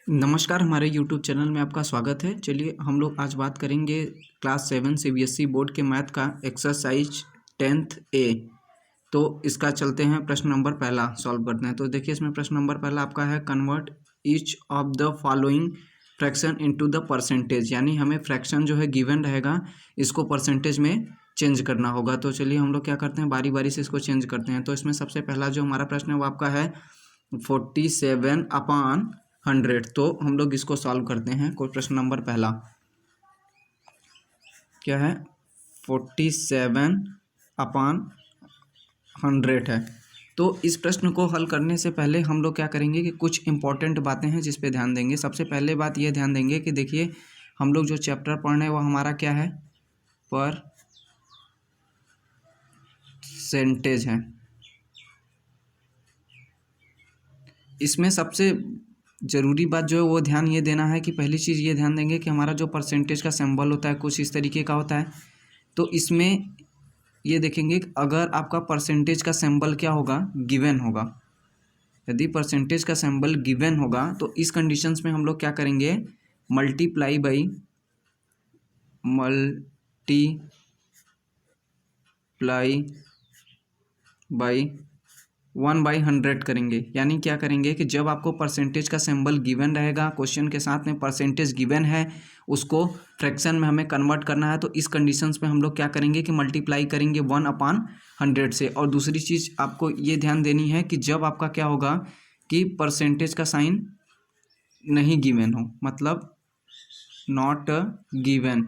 नमस्कार, हमारे YouTube channel में आपका स्वागत है। चलिए हम लोग आज बात करेंगे क्लास 7 सीबीएसई बोर्ड के मैथ का एक्सरसाइज 10th ए। तो इसका चलते हैं प्रश्न नंबर पहला सॉल्व करते हैं। तो देखिए इसमें प्रश्न नंबर पहला आपका है convert each of the following fraction into the percentage, यानी हमें फ्रैक्शन जो है गिवन रहेगा, इसको परसेंटेज में चेंज करना होगा। तो चलिए हम लोग क्या करते हैं, बारी बारी से इसको चेंज करते हैं। तो इसमें सबसे पहला जो हमारा प्रश्न है वो आपका है 47/100। तो हम लोग इसको सॉल्व करते हैं। कोई प्रश्न नंबर पहला क्या है, 47/100 है। तो इस प्रश्न को हल करने से पहले हम लोग क्या करेंगे कि कुछ इंपॉर्टेंट बातें हैं जिस पे ध्यान देंगे। सबसे पहले बात ये ध्यान देंगे कि देखिए हम लोग जो चैप्टर पढ़ रहे हैं वो हमारा क्या है, परसेंटेज है। इसमें सबसे ज़रूरी बात जो है वो ध्यान ये देना है कि पहली चीज़ ये ध्यान देंगे कि हमारा जो परसेंटेज का सिंबल होता है कुछ इस तरीके का होता है। तो इसमें ये देखेंगे कि अगर आपका परसेंटेज का सिंबल क्या होगा, गिवन होगा। यदि परसेंटेज का सिंबल गिवन होगा तो इस कंडीशंस में हम लोग क्या करेंगे, मल्टीप्लाई बाई 1/100 करेंगे। यानी क्या करेंगे कि जब आपको परसेंटेज का सिंबल गिवन रहेगा, क्वेश्चन के साथ में परसेंटेज गिवन है, उसको फ्रैक्शन में हमें कन्वर्ट करना है, तो इस कंडीशंस में हम लोग क्या करेंगे कि मल्टीप्लाई करेंगे 1/100 से। और दूसरी चीज़ आपको ये ध्यान देनी है कि जब आपका क्या होगा कि परसेंटेज का साइन नहीं गिवन हो, मतलब नॉट गिवन,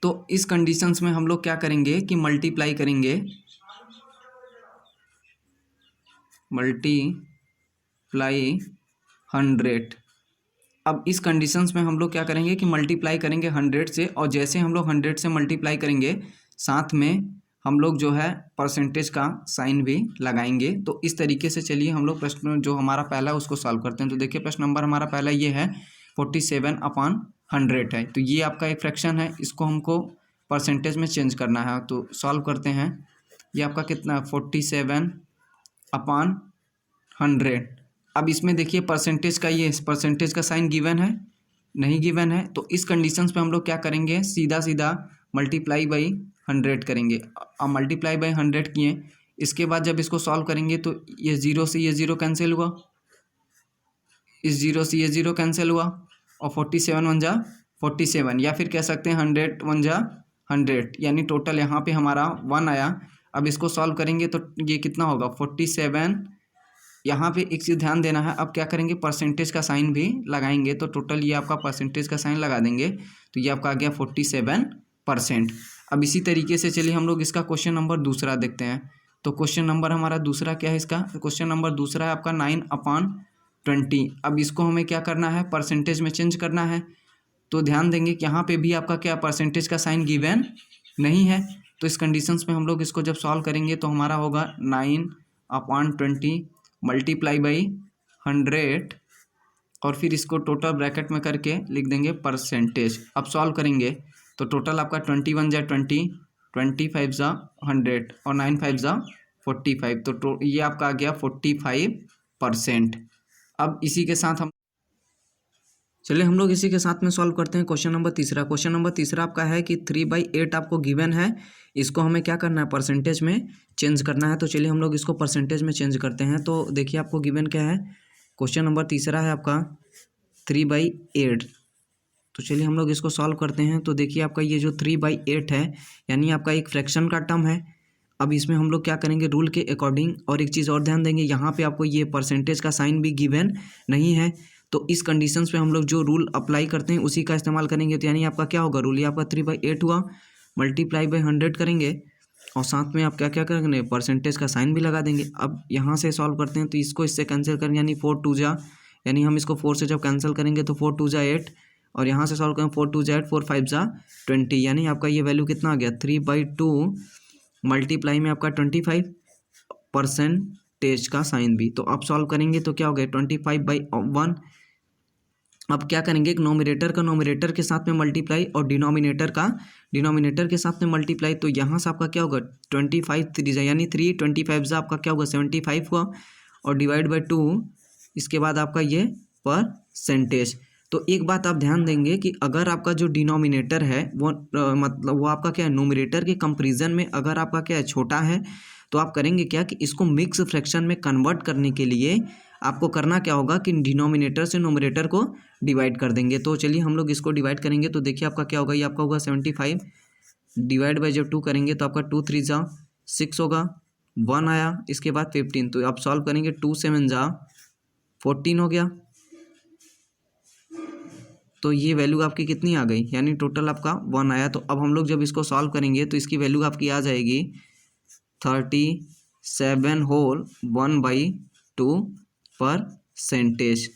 तो इस कंडीशंस में हम लोग क्या करेंगे कि मल्टीप्लाई 100। अब इस कंडीशंस में हम लोग क्या करेंगे कि मल्टीप्लाई करेंगे 100 से, और जैसे हम लोग 100 से मल्टीप्लाई करेंगे साथ में हम लोग जो है परसेंटेज का साइन भी लगाएंगे। तो इस तरीके से चलिए हम लोग प्रश्न जो हमारा पहला है उसको सॉल्व करते हैं। तो देखिए प्रश्न नंबर हमारा पहला ये है 47/100 है। तो ये आपका एक फ्रैक्शन है, इसको हमको परसेंटेज में चेंज करना है। तो सॉल्व करते हैं। ये आपका कितना, 47/100। अब इसमें देखिए परसेंटेज का, ये परसेंटेज का साइन गिवन है, नहीं गिवन है, तो इस कंडीशंस पे हम लोग क्या करेंगे, सीधा सीधा मल्टीप्लाई बाई 100 करेंगे। अब मल्टीप्लाई बाई 100 किए, इसके बाद जब इसको सॉल्व करेंगे तो ये 0 से ये 0 कैंसिल हुआ, इस 0 से ये 0 कैंसिल हुआ, और 47 1 जा 47, या फिर कह सकते हैं 100 1 जा 100, यानी टोटल यहाँ पे हमारा 1 आया। अब इसको सॉल्व करेंगे तो ये कितना होगा, 47। यहाँ पे एक चीज़ ध्यान देना है, अब क्या करेंगे, परसेंटेज का साइन भी लगाएंगे। तो टोटल ये आपका परसेंटेज का साइन लगा देंगे, तो ये आपका आ गया 47%। अब इसी तरीके से चलिए हम लोग इसका क्वेश्चन नंबर दूसरा देखते हैं। तो क्वेश्चन नंबर हमारा दूसरा क्या है, इसका क्वेश्चन नंबर दूसरा है आपका 9/20। अब इसको हमें क्या करना है, परसेंटेज में चेंज करना है। तो ध्यान देंगे कि यहाँ पे भी आपका क्या, परसेंटेज का साइन गिवन नहीं है। तो इस कंडीशंस में हम लोग इसको जब सॉल्व करेंगे तो हमारा होगा 9/20 मल्टीप्लाई बाई 100, और फिर इसको टोटल ब्रैकेट में करके लिख देंगे परसेंटेज। अब सॉल्व करेंगे तो टोटल आपका 21 जा 20, 25 जा 100, और 9 5 जा 45। तो ये आपका आ गया 45%। अब इसी के साथ चलिए हम लोग इसी के साथ में सॉल्व करते हैं क्वेश्चन नंबर तीसरा। क्वेश्चन नंबर तीसरा आपका है कि 3/8 आपको गिवन है, इसको हमें क्या करना है, परसेंटेज में चेंज करना है। तो चलिए हम लोग इसको परसेंटेज में चेंज करते हैं। तो देखिए आपको गिवन क्या है, क्वेश्चन नंबर तीसरा है आपका 3/8। तो चलिए हम लोग इसको सॉल्व करते हैं। तो देखिए आपका ये जो 3/8 है, यानी आपका एक फ्रैक्शन का टर्म है। अब इसमें हम लोग क्या करेंगे, रूल के अकॉर्डिंग, और एक चीज़ और ध्यान देंगे, यहाँ पे आपको ये परसेंटेज का साइन भी गिवन नहीं है। तो इस कंडीशंस पे हम लोग जो रूल अप्लाई करते हैं उसी का इस्तेमाल करेंगे। तो यानी आपका क्या होगा, रूल ये आपका 3/8 हुआ, मल्टीप्लाई बाई 100 करेंगे, और साथ में आप क्या क्या करेंगे, परसेंटेज का साइन भी लगा देंगे। अब यहाँ से सॉल्व करते हैं तो इसको इससे कैंसिल करेंगे, यानी 4 2 जा, यानी हम इसको 4 से जब कैंसिल करेंगे तो 4 2 जा 8, और यहाँ से सॉल्व करें 4 2 जा 8, 4 5 जा 20, यानी आपका ये वैल्यू कितना आ गया, 3/2 मल्टीप्लाई में आपका 25 परसेंटेज का साइन भी। तो अब सॉल्व करेंगे तो क्या हो गया, 25/1। अब क्या करेंगे, एक नोमिनेटर का नोमिनेटर के साथ में मल्टीप्लाई, और डिनोमिनेटर का डिनोमिनेटर के साथ में मल्टीप्लाई। तो यहाँ से आपका क्या होगा, 25 3 जा, यानी 3 25 जा आपका क्या होगा 75 हुआ, और डिवाइड बाई 2, इसके बाद आपका ये परसेंटेज। तो एक बात आप ध्यान देंगे कि अगर आपका जो डिनोमिनेटर है वो मतलब वो आपका क्या है, न्यूमरेटर के कंपैरिजन में अगर आपका क्या है छोटा है, तो आप करेंगे क्या कि इसको मिक्स फ्रैक्शन में कन्वर्ट करने के लिए आपको करना क्या होगा कि डिनोमिनेटर से न्यूमरेटर को डिवाइड कर देंगे। तो चलिए हम लोग इसको डिवाइड करेंगे। तो देखिए आपका क्या होगा, ये आपका होगा 75 डिवाइड बाई जब 2 करेंगे तो आपका 2 3 जा 6 होगा, 1 आया, इसके बाद 15। तो आप सॉल्व करेंगे 2 7 जा 14 हो गया। तो ये वैल्यू आपकी कितनी आ गई, यानी टोटल आपका 1 आया। तो अब हम लोग जब इसको सॉल्व करेंगे तो इसकी वैल्यू आपकी आ जाएगी 37 होल 1/2%।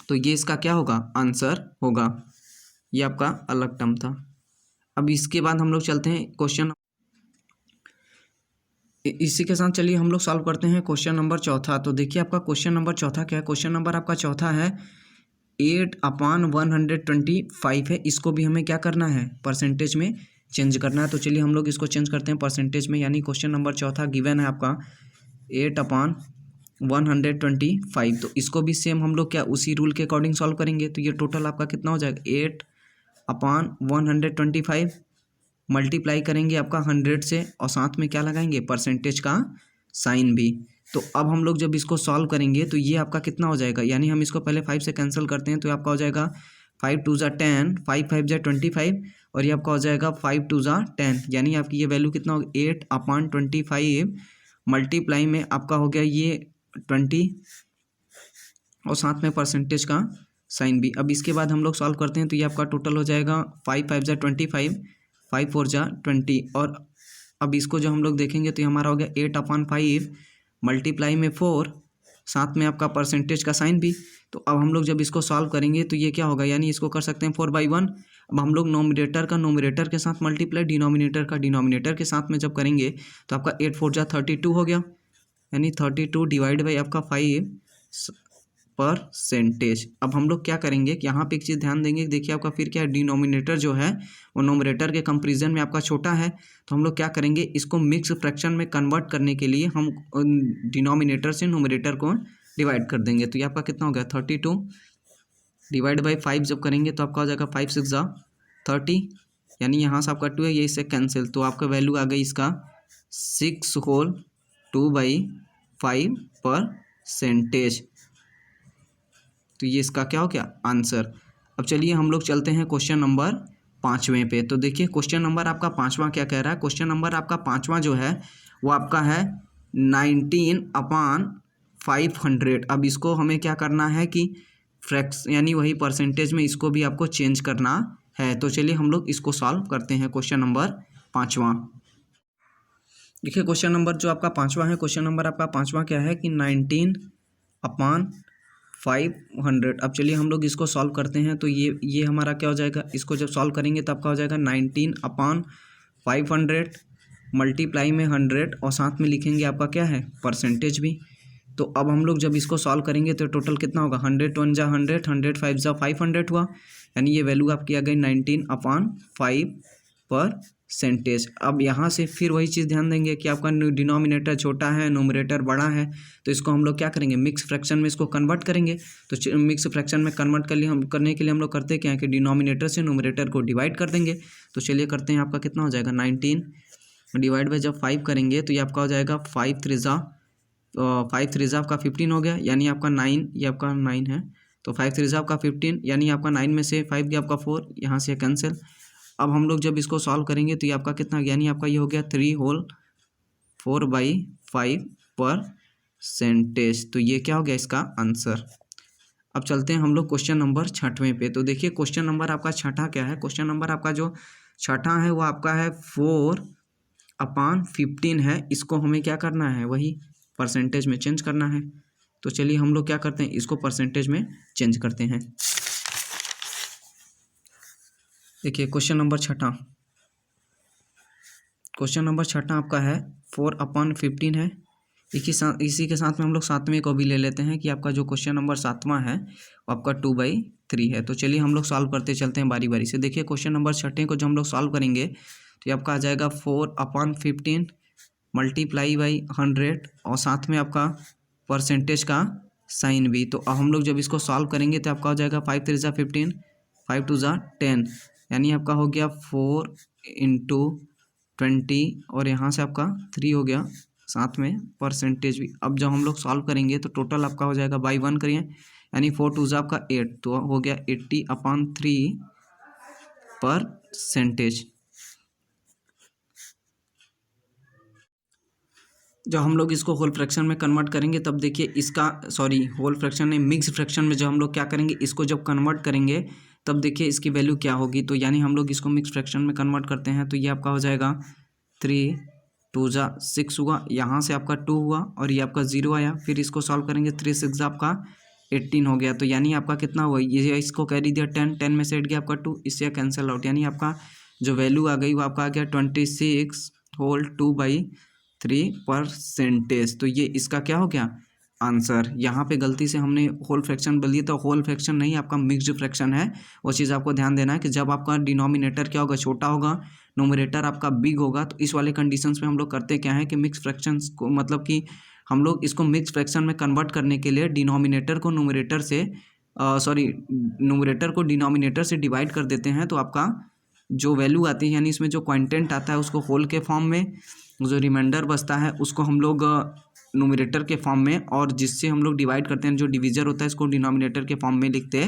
तो ये इसका क्या होगा, आंसर होगा। ये आपका अलग टर्म था। अब इसके बाद हम लोग चलते हैं क्वेश्चन, इसी के साथ चलिए हम लोग सॉल्व करते हैं क्वेश्चन नंबर चौथा। तो देखिए आपका क्वेश्चन नंबर चौथा क्या है, क्वेश्चन नंबर आपका चौथा है 8/125 है। इसको भी हमें क्या करना है, परसेंटेज में चेंज करना है। तो चलिए हम लोग इसको चेंज करते हैं परसेंटेज में, यानी क्वेश्चन नंबर चौथा गिवन है आपका 8/125। तो इसको भी सेम हम लोग क्या उसी रूल के अकॉर्डिंग सॉल्व करेंगे। तो ये टोटल आपका कितना हो जाएगा, 8/125 मल्टीप्लाई करेंगे आपका 100 से, और साथ में क्या लगाएंगे, परसेंटेज का साइन भी। तो अब हम लोग जब इसको सॉल्व करेंगे तो ये आपका कितना हो जाएगा, यानी हम इसको पहले 5 से कैंसिल करते हैं। तो आपका हो जाएगा 5 2 जा 10, 5 5 जा 25, और ये आपका हो जाएगा 5 2 जा 10, यानी आपकी ये वैल्यू कितना होगा 8/25 मल्टीप्लाई में आपका हो गया ये 20, और साथ में परसेंटेज का साइन भी। अब इसके बाद हम लोग सॉल्व करते हैं तो ये आपका टोटल हो जाएगा 5 5 जा 25, 5 4 जा 20, और अब इसको जो हम लोग देखेंगे तो ये हमारा हो गया 8/5 मल्टीप्लाई में 4, साथ में आपका परसेंटेज का साइन भी। तो अब हम लोग जब इसको सॉल्व करेंगे तो ये क्या होगा, यानी इसको कर सकते हैं 4/1। अब हम लोग नोमिनेटर का नोमिनेटर के साथ मल्टीप्लाई, डिनोमिनेटर का डिनोमिनेटर के साथ में जब करेंगे तो आपका 8 4 जा 32 हो गया, यानी 32 डिवाइड बाई आपका 5%। अब हम लोग क्या करेंगे कि यहाँ पे एक चीज़ ध्यान देंगे, देखिए आपका फिर क्या है, डिनोमिनेटर जो है वो नोमिनेटर के कंपैरिजन में आपका छोटा है। तो हम लोग क्या करेंगे, इसको मिक्स फ्रैक्शन में कन्वर्ट करने के लिए हम डिनोमिनेटर से नोमिनेटर को डिवाइड कर देंगे। तो ये आपका कितना हो गया, 32 डिवाइड बाई 5 जब करेंगे तो आपका हो जाएगा 5 6 जा 30, यानी यहाँ से आपका 2 है, ये इससे कैंसिल। तो आपका वैल्यू आ गई इसका 6 होल 2/5%। तो ये इसका क्या हो गया, आंसर। अब चलिए हम लोग चलते हैं क्वेश्चन नंबर 5वें पे। तो देखिए क्वेश्चन नंबर आपका 5वां क्या कह रहा है, क्वेश्चन नंबर आपका 5वां जो है वो आपका है 19/500। अब इसको हमें क्या करना है कि फ्रैक्स यानी वही परसेंटेज में इसको भी आपको चेंज करना है। तो चलिए हम लोग इसको सॉल्व करते हैं क्वेश्चन नंबर 5वां। देखिए क्वेश्चन नंबर जो आपका 5वां है, क्वेश्चन नंबर आपका 5वां क्या है कि 19/500। अब चलिए हम लोग इसको सॉल्व करते हैं। तो ये हमारा क्या हो जाएगा, इसको जब सॉल्व करेंगे तो आपका हो जाएगा 19/500 मल्टीप्लाई में 100, और साथ में लिखेंगे आपका क्या है, परसेंटेज भी। तो अब हम लोग जब इसको सॉल्व करेंगे तो टोटल कितना होगा, 100 1 जा 100, 100 5 जा 500 हुआ, यानी ये वैल्यू आपकी आ गई 19/5%। अब यहाँ से फिर वही चीज़ ध्यान देंगे कि आपका डिनोमिनेटर छोटा है, नोमिनेटर बड़ा है, तो इसको हम लोग क्या करेंगे, मिक्स फ्रैक्शन में इसको कन्वर्ट करेंगे। तो मिक्स फ्रैक्शन में कन्वर्ट करने के लिए हम लोग करते क्या है कि डिनोमिनेटर से नोमिनेटर को डिवाइड कर देंगे। तो चलिए करते हैं, आपका कितना हो जाएगा 19 डिवाइड बाई जब 5 करेंगे तो ये आपका हो जाएगा 5 3 जा आपका 15 हो गया, यानी आपका 9, ये आपका 9 है, तो 5 3 आपका 15, यानी आपका 9 में से 5 गया आपका 4, यहाँ से कैंसिल। अब हम लोग जब इसको सॉल्व करेंगे तो ये आपका कितना, यानी आपका ये हो गया 3 होल 4/5%। तो ये क्या हो गया, इसका आंसर। अब चलते हैं हम लोग क्वेश्चन नंबर 6वें पे। तो देखिए क्वेश्चन नंबर आपका 6ठा क्या है, क्वेश्चन नंबर आपका जो 6ठा है वो आपका है 4/15 है। इसको हमें क्या करना है, वही परसेंटेज में चेंज करना है। तो चलिए हम लोग क्या करते हैं, इसको परसेंटेज में चेंज करते हैं। देखिए क्वेश्चन नंबर 6ठा, क्वेश्चन नंबर 6ठा आपका है 4/15 है। इसी के साथ में हम लोग 7वें को भी ले लेते हैं कि आपका जो क्वेश्चन नंबर 7वां है वो आपका 2/3 है। तो चलिए हम लोग सॉल्व करते चलते हैं बारी बारी से। देखिए क्वेश्चन नंबर 6ठे को जो हम लोग सॉल्व करेंगे तो ये आपका आ जाएगा 4/15 मल्टीप्लाई बाई 100, और साथ में आपका परसेंटेज का साइन बी। तो अब हम लोग जब इसको सॉल्व करेंगे तो आपका हो जाएगा 5 3 × 15, 5 2 × 10, यानी आपका हो गया 4 × 20 और यहाँ से आपका 3 हो गया, साथ में परसेंटेज भी। अब जब हम लोग सॉल्व करेंगे तो टोटल आपका हो जाएगा बाई 1 करिए, यानी 4 2 × आपका 8, तो हो गया 80/3%। जब हम लोग इसको होल फ्रैक्शन में कन्वर्ट करेंगे तब देखिए इसका, सॉरी होल फ्रैक्शन में, मिक्स फ्रैक्शन में जब हम लोग क्या करेंगे, इसको जब कन्वर्ट करेंगे तब देखिए इसकी वैल्यू क्या होगी। तो यानी हम लोग इसको मिक्स फ्रैक्शन में कन्वर्ट करते हैं तो ये आपका हो जाएगा 3 2 × 6 हुआ, यहाँ से आपका 2 हुआ और ये आपका 0 आया। फिर इसको सॉल्व करेंगे 3 6 आपका 18 हो गया। तो यानी आपका कितना हुआ, ये इसको कैरी दिया 10, 10 में से हट गया आपका 2, इससे कैंसिल आउट, यानी आपका जो वैल्यू आ गई वो आपका आ गया 26/2/3%। तो ये इसका क्या हो गया आंसर। यहाँ पे गलती से हमने होल फ्रैक्शन बोल दिया, तो होल फ्रैक्शन नहीं, आपका मिक्स्ड फ्रैक्शन है। वो चीज़ आपको ध्यान देना है कि जब आपका डिनोमिनेटर क्या होगा, छोटा होगा, नोमिनेटर आपका बिग होगा, तो इस वाले कंडीशंस में हम लोग करते क्या है कि मिक्स फ्रैक्शंस को, मतलब कि हम लोग इसको मिक्स फ्रैक्शन में कन्वर्ट करने के लिए डिनोमिनेटर को न्यूमरेटर से न्यूमरेटर को डिनोमिनेटर से डिवाइड कर देते हैं। तो आपका जो वैल्यू आती है, यानी इसमें जो क्वांटेंट आता है उसको होल के फॉर्म में, जो रिमाइंडर बचता है उसको हम लोग न्यूमरेटर के फॉर्म में, और जिससे हम लोग डिवाइड करते हैं जो डिवीजर होता है इसको डिनोमिनेटर के फॉर्म में लिखते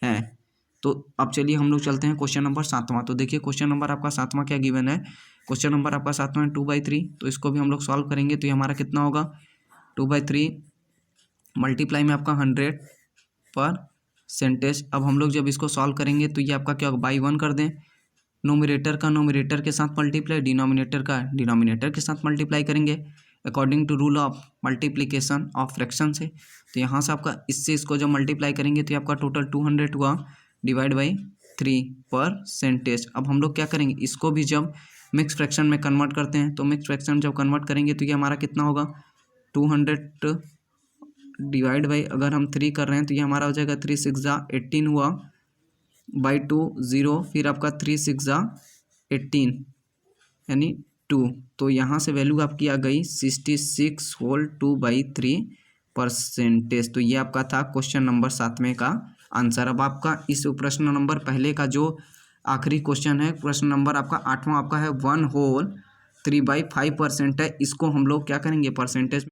हैं। तो अब चलिए हम लोग चलते हैं क्वेश्चन नंबर 7वां। तो देखिए क्वेश्चन नंबर आपका 7वां क्या गिवन है। क्वेश्चन नंबर आपका 7वां है 2/3। तो इसको भी हम लोग सॉल्व करेंगे तो ये हमारा कितना होगा, 2/3 मल्टीप्लाई में आपका 100%। अब हम लोग जब इसको सॉल्व करेंगे तो ये आपका क्या होगा, बाई 1 कर दें, नोमिनेटर का नोमिनेटर के साथ मल्टीप्लाई, डिनोमिनेटर का डिनोमिनेटर के साथ मल्टीप्लाई करेंगे according to rule of multiplication of fraction से। तो यहाँ से आपका इससे इसको जब मल्टीप्लाई करेंगे तो ये आपका टोटल 200 हुआ, डिवाइड बाई 3%। अब हम लोग क्या करेंगे, इसको भी जब मिक्स फ्रैक्शन में कन्वर्ट करते हैं तो मिक्स फ्रैक्शन जब कन्वर्ट करेंगे तो ये हमारा कितना होगा, 200 डिवाइड बाई, अगर हम 3 कर रहे हैं तो ये हमारा हो जाएगा 3 6 18 हुआ, बाई 2 0, फिर आपका 3 6 18 यानी 2। तो यहाँ से वैल्यू आपकी आ गई 66/2/3%। तो ये आपका था क्वेश्चन नंबर 7वें का आंसर। अब आपका इस प्रश्न नंबर पहले का जो आखिरी क्वेश्चन है, प्रश्न नंबर आपका 8वां आपका है 1/3/5% है। इसको हम लोग क्या करेंगे, परसेंटेज।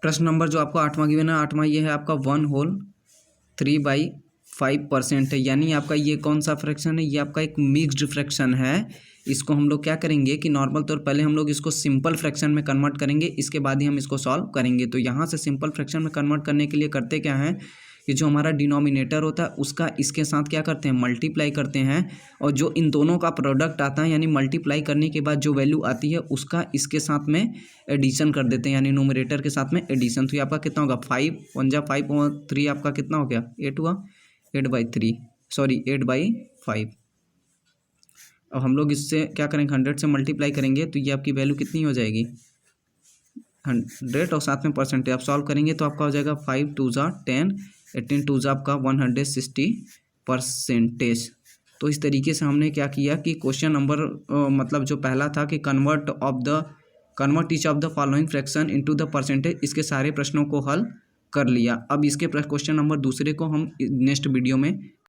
प्रश्न नंबर जो आपका 8वां गिवन है, 8वां ये है आपका 1/3/5% है, यानी आपका ये कौन सा फ्रैक्शन है, ये आपका एक मिक्स्ड फ्रैक्शन है। इसको हम लोग क्या करेंगे कि नॉर्मल तौर पहले हम लोग इसको सिंपल फ्रैक्शन में कन्वर्ट करेंगे, इसके बाद ही हम इसको सॉल्व करेंगे। तो यहाँ से सिंपल फ्रैक्शन में कन्वर्ट करने के लिए करते क्या है कि जो हमारा डिनोमिनेटर होता है उसका इसके साथ क्या करते हैं, मल्टीप्लाई करते हैं, और जो इन दोनों का प्रोडक्ट आता है, यानी मल्टीप्लाई करने के बाद जो वैल्यू आती है उसका इसके साथ में एडिशन कर देते हैं, यानी न्यूमरेटर के साथ में एडिशन। तो ये आपका कितना होगा, 5 1 × 5 और 3 आपका कितना हो गया, 8 हुआ, 8/5। अब हम लोग इससे क्या करेंगे, 100 से मल्टीप्लाई करेंगे तो ये आपकी वैल्यू कितनी हो जाएगी, 100, और साथ में परसेंटेज आप सॉल्व करेंगे तो आपका हो जाएगा 5 2 × 10, 18 2 आपका 160%। तो इस तरीके से हमने क्या किया कि क्वेश्चन नंबर मतलब जो पहला था कि convert each of the following fraction into the percentage, इसके सारे प्रश्नों को हल कर लिया। अब इसके क्वेश्चन नंबर दूसरे को हम नेक्स्ट वीडियो में